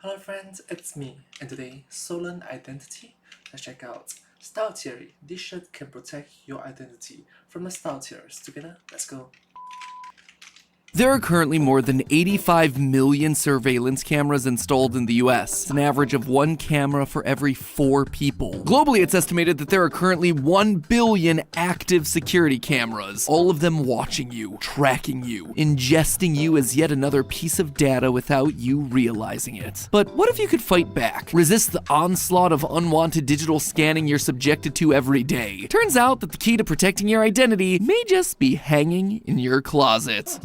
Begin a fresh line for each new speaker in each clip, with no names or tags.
Hello friends, it's me, and today, stolen identity. Let's check out style theory. This shirt can protect your identity from the style theorists. Together, let's go.
There are currently more than 85 million surveillance cameras installed in the US. It's an average of one camera for every 4 people. Globally, it's estimated that there are currently 1 billion active security cameras, all of them watching you, tracking you, ingesting you as yet another piece of data without you realizing it. But what if you could fight back? Resist the onslaught of unwanted digital scanning you're subjected to every day. Turns out that the key to protecting your identity may just be hanging in your closet.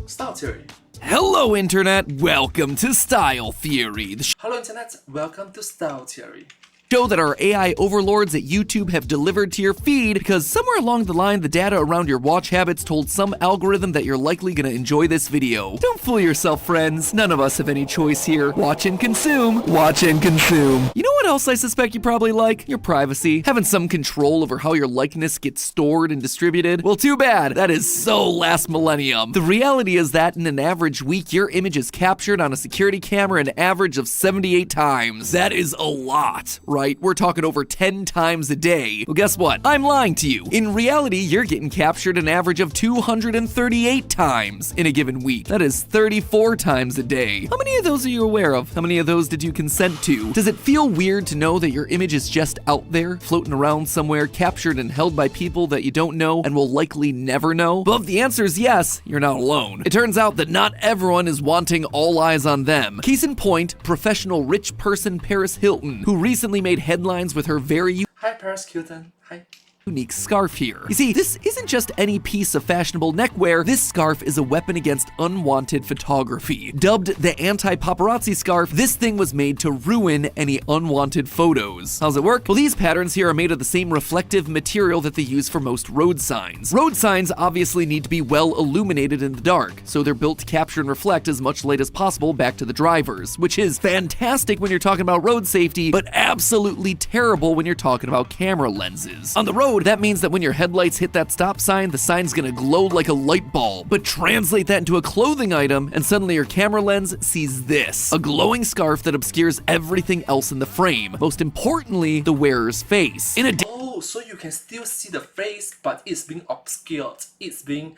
Style theory.
Hello Internet, welcome to Style Theory, the
Hello Internet, welcome to Style Theory.
show that our AI overlords at YouTube have delivered to your feed because somewhere along the line the data around your watch habits told some algorithm that you're likely gonna enjoy this video. Don't fool yourself, friends, none of us have any choice here. Watch and consume, watch and consume. You know what else I suspect you probably like? Your privacy. Having some control over how your likeness gets stored and distributed? Well, too bad, that is so last millennium. The reality is that in an average week, your image is captured on a security camera an average of 78 times. That is a lot, right? We're talking over 10 times a day. Well, guess what? I'm lying to you. In reality, you're getting captured an average of 238 times in a given week. That is 34 times a day. How many of those are you aware of? How many of those did you consent to? Does it feel weird to know that your image is just out there, floating around somewhere, captured and held by people that you don't know and will likely never know? Well, if the answer is yes, you're not alone. It turns out that not everyone is wanting all eyes on them. Case in point, professional rich person Paris Hilton, who recently made headlines with her very
Hi Paris Hilton. Hi.
unique scarf here. You see, this isn't just any piece of fashionable neckwear. This scarf is a weapon against unwanted photography. Dubbed the anti-paparazzi scarf, this thing was made to ruin any unwanted photos. How's it work? Well, these patterns here are made of the same reflective material that they use for most road signs. Road signs obviously need to be well illuminated in the dark, so they're built to capture and reflect as much light as possible back to the drivers, which is fantastic when you're talking about road safety, but absolutely terrible when you're talking about camera lenses. On the road, that means that when your headlights hit that stop sign, the sign's gonna glow like a light bulb. But translate that into a clothing item, and suddenly your camera lens sees this: a glowing scarf that obscures everything else in the frame. Most importantly, the wearer's face.
Oh, so you can still see the face, but it's being obscured. It's being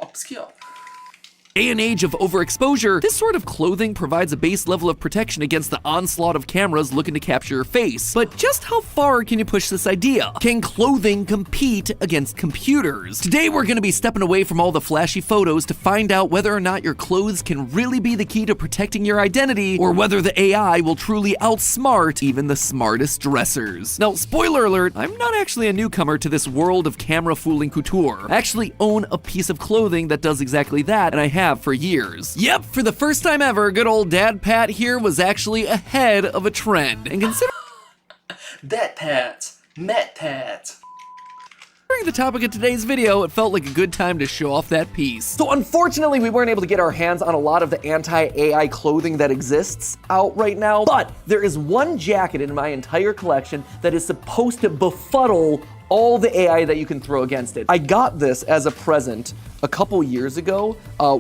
obscured.
Day and age of overexposure, this sort of clothing provides a base level of protection against the onslaught of cameras looking to capture your face. But just how far can you push this idea? Can clothing compete against computers? Today we're gonna be stepping away from all the flashy photos to find out whether or not your clothes can really be the key to protecting your identity, or whether the AI will truly outsmart even the smartest dressers. Now, spoiler alert, I'm not actually a newcomer to this world of camera fooling couture. I actually own a piece of clothing that does exactly that, and I have for years. Yep, for the first time ever, good old Dad Pat here was actually ahead of a trend. And considering
That Pat. Mad Pat.
the topic of today's video, it felt like a good time to show off that piece. So unfortunately, we weren't able to get our hands on a lot of the anti-AI clothing that exists out right now, but there is one jacket in my entire collection that is supposed to befuddle all the AI that you can throw against it. I got this as a present a couple years ago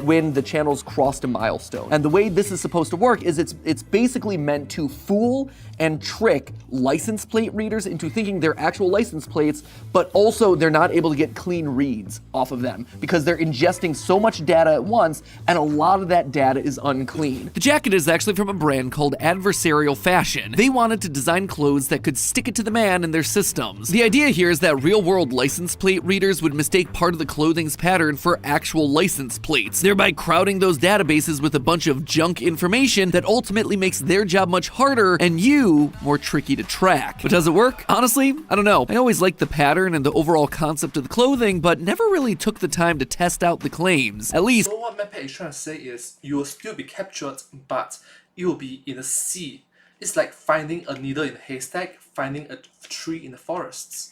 when the channels crossed a milestone. And the way this is supposed to work is it's basically meant to fool and trick license plate readers into thinking they're actual license plates, but also they're not able to get clean reads off of them because they're ingesting so much data at once, and a lot of that data is unclean. The jacket is actually from a brand called Adversarial Fashion. They wanted to design clothes that could stick it to the man in their systems. The idea here is that real-world license plate readers would mistake part of the clothing's pattern for actual license plates, thereby crowding those databases with a bunch of junk information that ultimately makes their job much harder and you more tricky to track. But does it work? Honestly, I don't know. I always liked the pattern and the overall concept of the clothing, but never really took the time to test out the claims. At least,
So what Mad Pat is trying to say is you will still be captured, but you will be in the sea. It's like finding a needle in a haystack, finding a tree in the forests.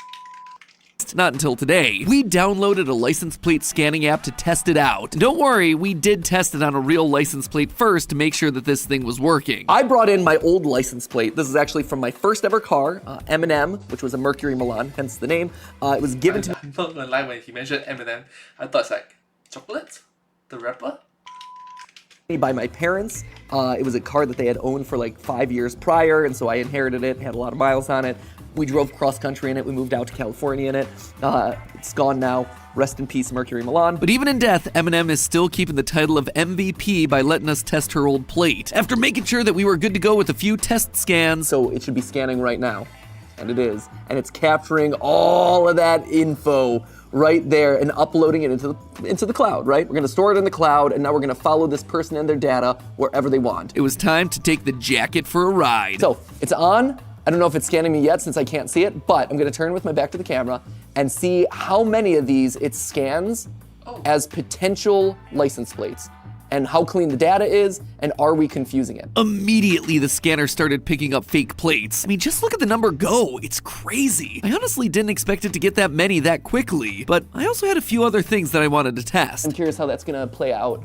not until today. We downloaded a license plate scanning app to test it out. Don't worry, we did test it on a real license plate first to make sure that this thing was working. I brought in my old license plate. This is actually from my first ever car, M&M, which was a Mercury Milan, hence the name. It was given to me.
I'm not gonna lie, when he mentioned M&M, I thought it's like chocolate, the rapper.
by my parents. It was a car that they had owned for like 5 years prior, and so I inherited it, had a lot of miles on it. We drove cross country in it, we moved out to California in it. It's gone now. Rest in peace, Mercury Milan. But even in death, Eminem is still keeping the title of MVP by letting us test her old plate. After making sure that we were good to go with a few test scans, so it should be scanning right now. And it is. And it's capturing all of that info right there and uploading it into the cloud, right? We're gonna store it in the cloud, and now we're gonna follow this person and their data wherever they want. It was time to take the jacket for a ride. So, it's on. I don't know if it's scanning me yet since I can't see it, but I'm gonna turn with my back to the camera and see how many of these it scans as potential license plates, and how clean the data is, and are we confusing it? Immediately, the scanner started picking up fake plates. I mean, just look at the number go. It's crazy. I honestly didn't expect it to get that many that quickly, but I also had a few other things that I wanted to test. I'm curious how that's gonna play out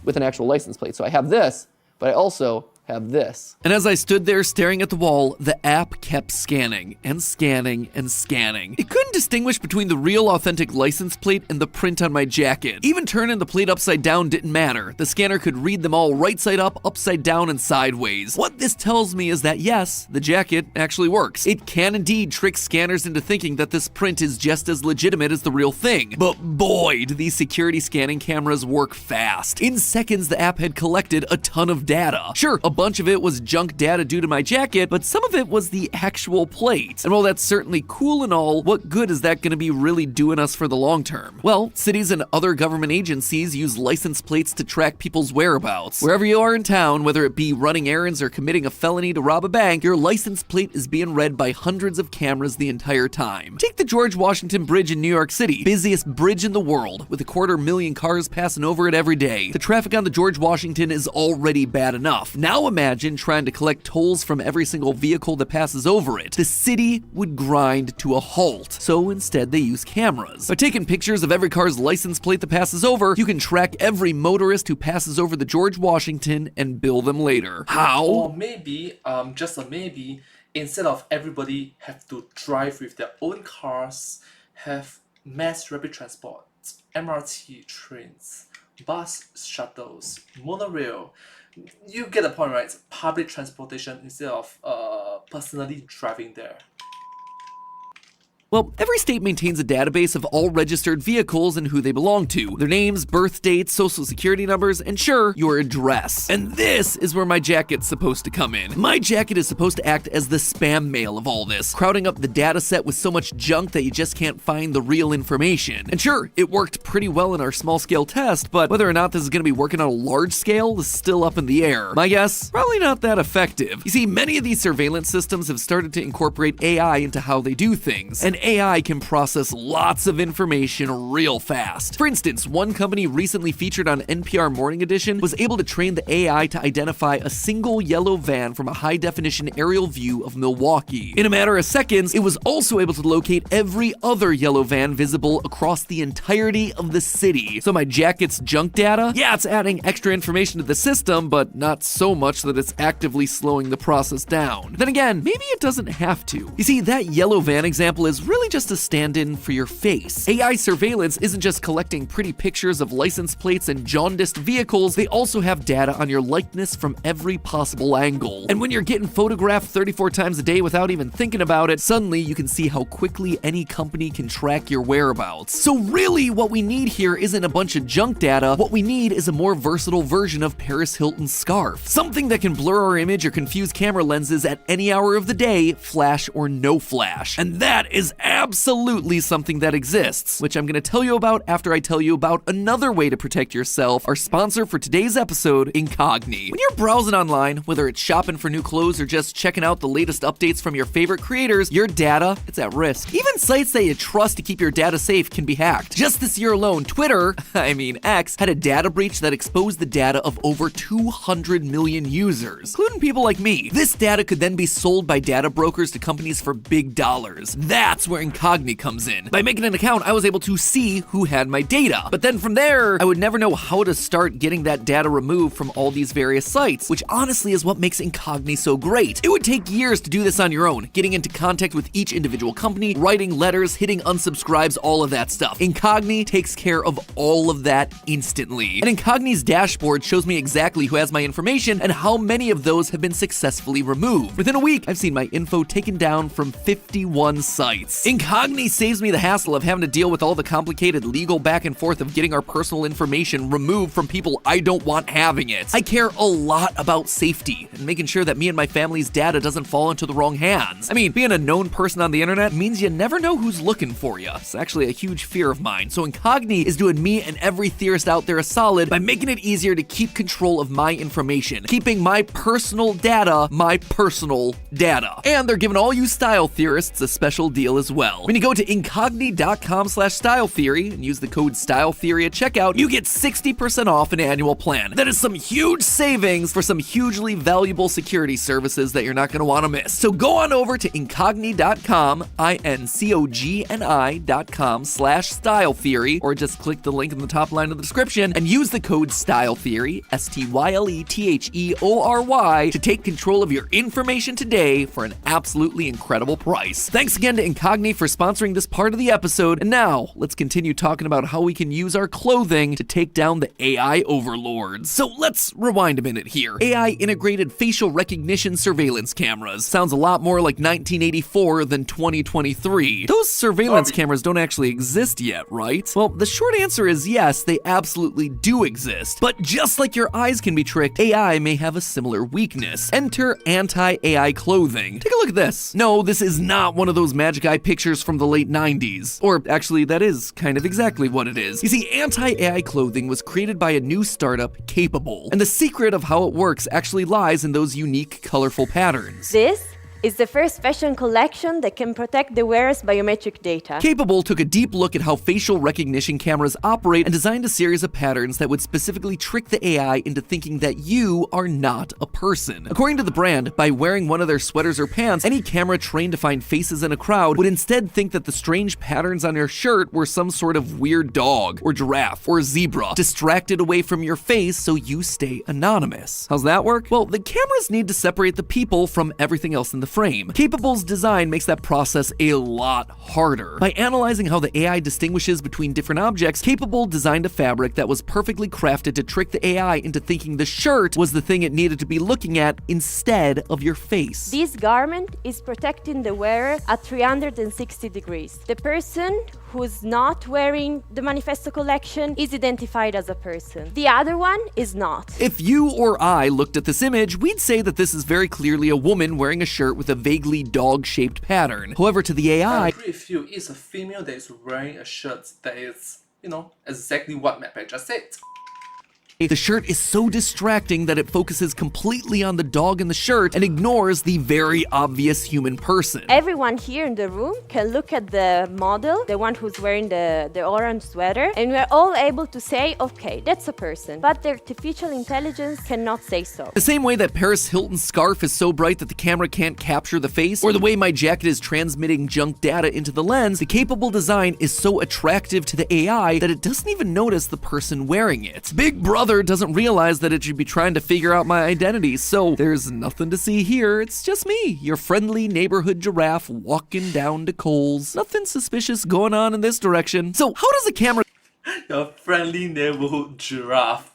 with an actual license plate. So I have this, but I also have this. And as I stood there staring at the wall, the app kept scanning and scanning and scanning. It couldn't distinguish between the real authentic license plate and the print on my jacket. Even turning the plate upside down didn't matter. The scanner could read them all right side up, upside down, and sideways. What this tells me is that yes, the jacket actually works. It can indeed trick scanners into thinking that this print is just as legitimate as the real thing. But boy, do these security scanning cameras work fast. In seconds, the app had collected a ton of data. Sure, a bunch of it was junk data due to my jacket, but some of it was the actual plate. And while that's certainly cool and all, what good is that going to be really doing us for the long term? Well, cities and other government agencies use license plates to track people's whereabouts. Wherever you are in town, whether it be running errands or committing a felony to rob a bank, your license plate is being read by hundreds of cameras the entire time. Take the George Washington Bridge in New York City, busiest bridge in the world, with 250,000 cars passing over it every day. The traffic on the George Washington is already bad enough. Now imagine trying to collect tolls from every single vehicle that passes over it. The city would grind to a halt. So instead they use cameras. By taking pictures of every car's license plate that passes over, you can track every motorist who passes over the George Washington and bill them later. How?
Or maybe, just a maybe, instead of everybody have to drive with their own cars, have mass rapid transport, MRT trains, bus shuttles, monorail. You get the point, right? Public transportation instead of personally driving there.
Well, every state maintains a database of all registered vehicles and who they belong to, their names, birth dates, social security numbers, and sure, your address. And this is where my jacket's supposed to come in. My jacket is supposed to act as the spam mail of all this, crowding up the data set with so much junk that you just can't find the real information. And sure, it worked pretty well in our small-scale test, but whether or not this is going to be working on a large scale is still up in the air. My guess? Probably not that effective. You see, many of these surveillance systems have started to incorporate AI into how they do things, and AI can process lots of information real fast. For instance, one company recently featured on NPR Morning Edition was able to train the AI to identify a single yellow van from a high-definition aerial view of Milwaukee. In a matter of seconds, it was also able to locate every other yellow van visible across the entirety of the city. So my jacket's junk data? Yeah, it's adding extra information to the system, but not so much that it's actively slowing the process down. Then again, maybe it doesn't have to. You see, that yellow van example is really just a stand-in for your face. AI surveillance isn't just collecting pretty pictures of license plates and jaundiced vehicles, they also have data on your likeness from every possible angle. And when you're getting photographed 34 times a day without even thinking about it, suddenly you can see how quickly any company can track your whereabouts. So really, what we need here isn't a bunch of junk data, what we need is a more versatile version of Paris Hilton's scarf. Something that can blur our image or confuse camera lenses at any hour of the day, flash or no flash. And that is absolutely something that exists, which I'm going to tell you about after I tell you about another way to protect yourself, our sponsor for today's episode, Incogni. When you're browsing online, whether it's shopping for new clothes or just checking out the latest updates from your favorite creators, your data, it's at risk. Even sites that you trust to keep your data safe can be hacked. Just this year alone, Twitter, X, had a data breach that exposed the data of over 200 million users, including people like me. This data could then be sold by data brokers to companies for big dollars. That's that's where Incogni comes in. By making an account, I was able to see who had my data. But then from there, I would never know how to start getting that data removed from all these various sites, which honestly is what makes Incogni so great. It would take years to do this on your own, getting into contact with each individual company, writing letters, hitting unsubscribes, all of that stuff. Incogni takes care of all of that instantly. And Incogni's dashboard shows me exactly who has my information and how many of those have been successfully removed. Within a week, I've seen my info taken down from 51 sites. Incogni saves me the hassle of having to deal with all the complicated legal back and forth of getting our personal information removed from people I don't want having it. I care a lot about safety and making sure that me and my family's data doesn't fall into the wrong hands. I mean, being a known person on the internet means you never know who's looking for you. It's actually a huge fear of mine. So Incogni is doing me and every theorist out there a solid by making it easier to keep control of my information, keeping my personal data my personal data. And they're giving all you style theorists a special deal as well. When you go to incogni.com/styletheory and use the code StyleTheory at checkout, you get 60% off an annual plan. That is some huge savings for some hugely valuable security services that you're not going to want to miss. So go on over to incogni.com, incogni.com/styletheory, or just click the link in the top line of the description and use the code StyleTheory, StyleTheory, to take control of your information today for an absolutely incredible price. Thanks again to Incogni for sponsoring this part of the episode, and now let's continue talking about how we can use our clothing to take down the AI overlords. So let's rewind a minute here. AI integrated facial recognition surveillance cameras. Sounds a lot more like 1984 than 2023. Those surveillance cameras don't actually exist yet, right? Well, the short answer is yes, they absolutely do exist. But just like your eyes can be tricked, AI may have a similar weakness. Enter anti-AI clothing. Take a look at this. No, this is not one of those magic eye pictures from the late 90s. Or actually, that is kind of exactly what it is. You see, anti-AI clothing was created by a new startup, Capable. And the secret of how it works actually lies in those unique, colorful patterns.
This is the first fashion collection that can protect the wearer's biometric data.
Capable took a deep look at how facial recognition cameras operate and designed a series of patterns that would specifically trick the AI into thinking that you are not a person. According to the brand, by wearing one of their sweaters or pants, any camera trained to find faces in a crowd would instead think that the strange patterns on your shirt were some sort of weird dog, or giraffe, or zebra, distracted away from your face so you stay anonymous. How's that work? Well, the cameras need to separate the people from everything else in the frame. Capable's design makes that process a lot harder. By analyzing how the AI distinguishes between different objects, Capable designed a fabric that was perfectly crafted to trick the AI into thinking the shirt was the thing it needed to be looking at instead of your face.
This garment is protecting the wearer at 360 degrees. The person who's not wearing the Manifesto collection is identified as a person. The other one is not.
If you or I looked at this image, we'd say that this is very clearly a woman wearing a shirt with a vaguely dog-shaped pattern. However, to the AI,
I agree with you. It's a female that is wearing a shirt that is, exactly what Matt just said.
the shirt is so distracting that it focuses completely on the dog in the shirt and ignores the very obvious human person.
Everyone here in the room can look at the model, the one who's wearing the orange sweater, and we're all able to say, okay, that's a person. But the artificial intelligence cannot say so.
The same way that Paris Hilton's scarf is so bright that the camera can't capture the face, or the way my jacket is transmitting junk data into the lens, the Capable design is so attractive to the AI that it doesn't even notice the person wearing it. Big Brother doesn't realize that it should be trying to figure out my identity, so there's nothing to see here. It's just me, your friendly neighborhood giraffe walking down to Kohl's. Nothing suspicious going on in this direction. So how does the camera
Your friendly neighborhood giraffe.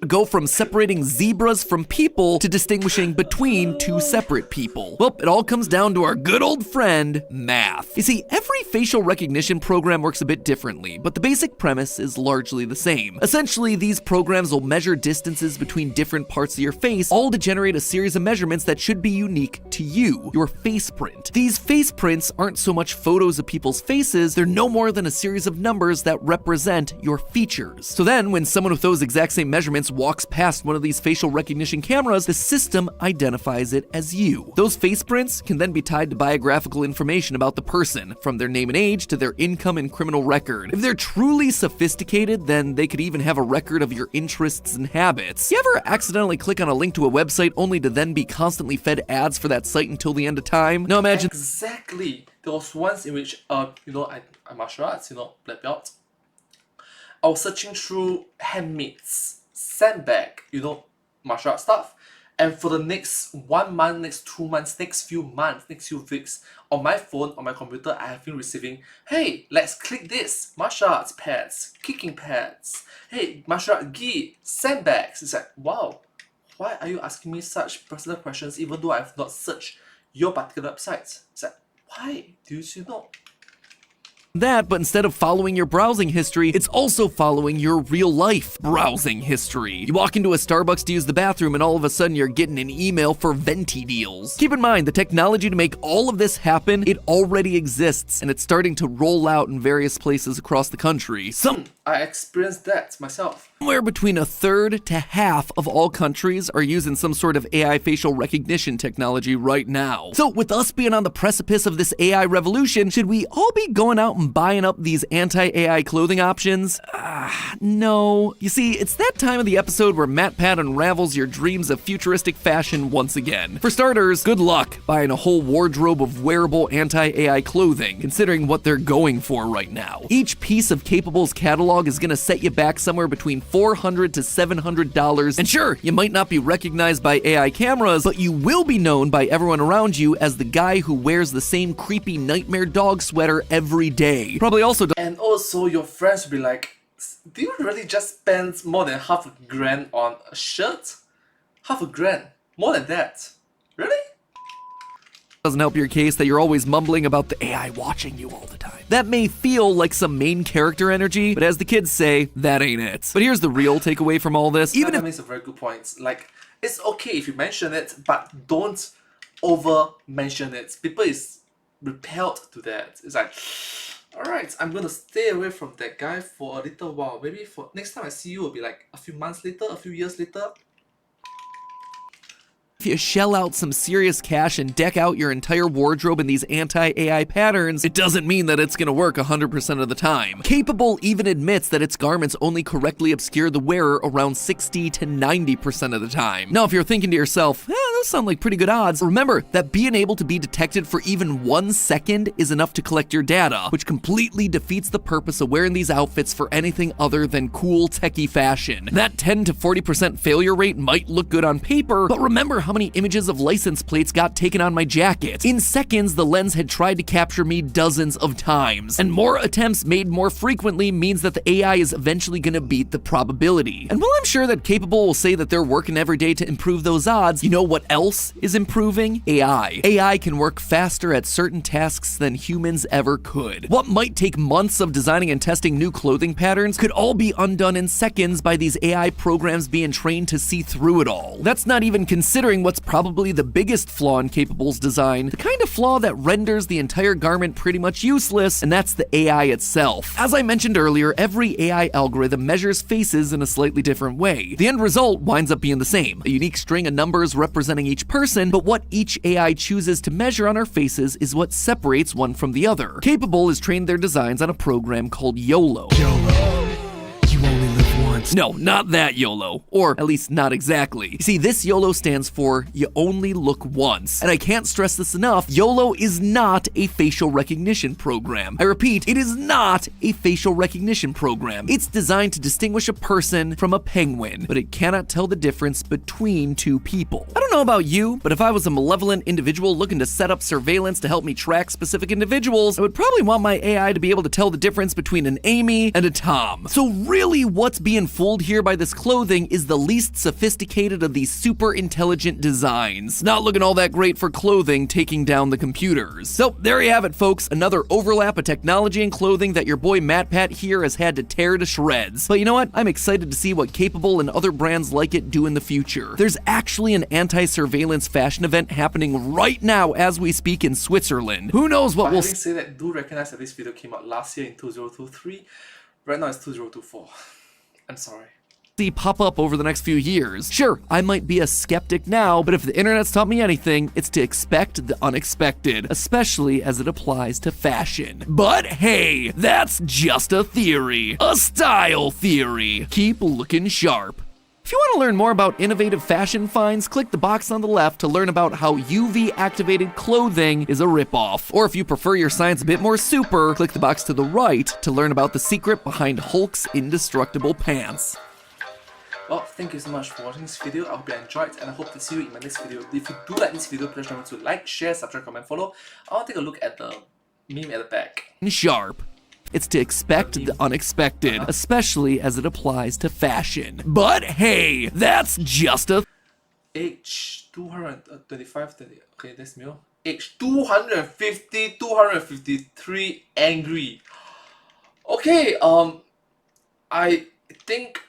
go from separating zebras from people to distinguishing between two separate people? Well, it all comes down to our good old friend, math. You see, every facial recognition program works a bit differently, but the basic premise is largely the same. Essentially, these programs will measure distances between different parts of your face, all to generate a series of measurements that should be unique to you, your face print. These face prints aren't so much photos of people's faces, they're no more than a series of numbers that represent your features. So then, when someone with those exact same measurements chance walks past one of these facial recognition cameras, the system identifies it as you. Those face prints can then be tied to biographical information about the person, from their name and age to their income and criminal record. If they're truly sophisticated, then they could even have a record of your interests and habits. You ever accidentally click on a link to a website only to then be constantly fed ads for that site until the end of time? Now imagine—
Exactly. There was once in which, I martial arts, black belt. I was searching through handmaids, sandbag, martial arts stuff. And for the next 1 month, next 2 months, next few months, next few weeks, on my phone, on my computer, I have been receiving, hey, let's click this, martial arts pads, kicking pads, hey, martial art gi, sandbags. It's like, wow, why are you asking me such personal questions even though I have not searched your particular website? It's like, why do you know?
that, but instead of following your browsing history, it's also following your real life browsing history. You walk into a Starbucks to use the bathroom and all of a sudden you're getting an email for venti deals. Keep in mind, the technology to make all of this happen, it already exists, and it's starting to roll out in various places across the country.
I experienced that myself.
Somewhere between 1/3 to half of all countries are using some sort of AI facial recognition technology right now. So with us being on the precipice of this AI revolution, should we all be going out and buying up these anti-AI clothing options? No. You see, it's that time of the episode where MatPat unravels your dreams of futuristic fashion once again. For starters, good luck buying a whole wardrobe of wearable anti-AI clothing, considering what they're going for right now. Each piece of Capable's catalog is gonna set you back somewhere between $400 to $700, and sure, you might not be recognized by AI cameras, but you will be known by everyone around you as the guy who wears the same creepy nightmare dog sweater every day. Probably also
And also your friends will be like, do you really just spend more than $500,000 on a shirt? $500,000? More than that? Really?
doesn't help your case that you're always mumbling about the AI watching you all the time. That may feel like some main character energy, but as the kids say, that ain't it. But here's the real takeaway from all this.
That makes a very good point. Like, it's okay if you mention it, but don't over mention it. People is repelled to that. It's like, alright, I'm gonna stay away from that guy for a little while. Maybe for next time I see you will be like a few months later, a few years later.
If you shell out some serious cash and deck out your entire wardrobe in these anti-AI patterns, it doesn't mean that it's gonna work 100% of the time. Capable even admits that its garments only correctly obscure the wearer around 60 to 90% of the time. Now, if you're thinking to yourself, those sound like pretty good odds, remember that being able to be detected for even 1 second is enough to collect your data, which completely defeats the purpose of wearing these outfits for anything other than cool techie fashion. That 10 to 40% failure rate might look good on paper, but remember how many images of license plates got taken on my jacket. In seconds, the lens had tried to capture me dozens of times, and more attempts made more frequently means that the AI is eventually gonna beat the probability. And while I'm sure that Capable will say that they're working every day to improve those odds, you know what else is improving? AI. AI can work faster at certain tasks than humans ever could. What might take months of designing and testing new clothing patterns could all be undone in seconds by these AI programs being trained to see through it all. That's not even considering what's probably the biggest flaw in Capable's design, the kind of flaw that renders the entire garment pretty much useless, and that's the AI itself. As I mentioned earlier, every AI algorithm measures faces in a slightly different way. The end result winds up being the same, a unique string of numbers representing each person, but what each AI chooses to measure on our faces is what separates one from the other. Capable has trained their designs on a program called YOLO.
You only live once.
No, not that YOLO. Or at least not exactly. You see, this YOLO stands for You Only Look Once. And I can't stress this enough, YOLO is not a facial recognition program. I repeat, it is not a facial recognition program. It's designed to distinguish a person from a penguin, but it cannot tell the difference between two people. I don't know about you, but if I was a malevolent individual looking to set up surveillance to help me track specific individuals, I would probably want my AI to be able to tell the difference between an Amy and a Tom. So really, what's being fooled here by this clothing is the least sophisticated of these super intelligent designs. Not looking all that great for clothing taking down the computers. So there you have it, folks, another overlap of technology and clothing that your boy MatPat here has had to tear to shreds. But you know what? I'm excited to see what Capable and other brands like it do in the future. There's actually an anti-surveillance fashion event happening right now as we speak in Switzerland. Who knows what we'll
Having said that, do recognize that this video came out last year in 2023. Right now it's 2024. I'm sorry.
see pop up over the next few years. Sure, I might be a skeptic now, but if the internet's taught me anything, it's to expect the unexpected, especially as it applies to fashion. But hey, that's just a theory. A style theory. Keep looking sharp. If you want to learn more about innovative fashion finds, click the box on the left to learn about how UV-activated clothing is a ripoff. Or if you prefer your science a bit more super, click the box to the right to learn about the secret behind Hulk's indestructible pants.
Well, thank you so much for watching this video. I hope you enjoyed, and I hope to see you in my next video. If you do like this video, please remember to like, share, subscribe, comment, follow. I want to take a look at the meme at the back.
Sharp. It's to expect the unexpected, especially as it applies to fashion. But hey, that's just a
Age 225, okay, that's me. Age 250, 253, angry. Okay, I think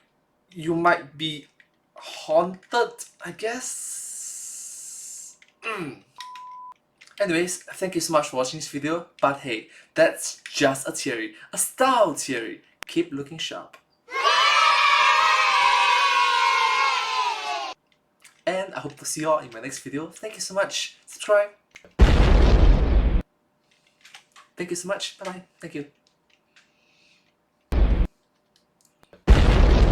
you might be haunted, I guess. Anyways, thank you so much for watching this video, but hey, that's just a theory, a style theory. Keep looking sharp. And I hope to see you all in my next video. Thank you so much. Subscribe. Thank you so much. Bye bye. Thank you.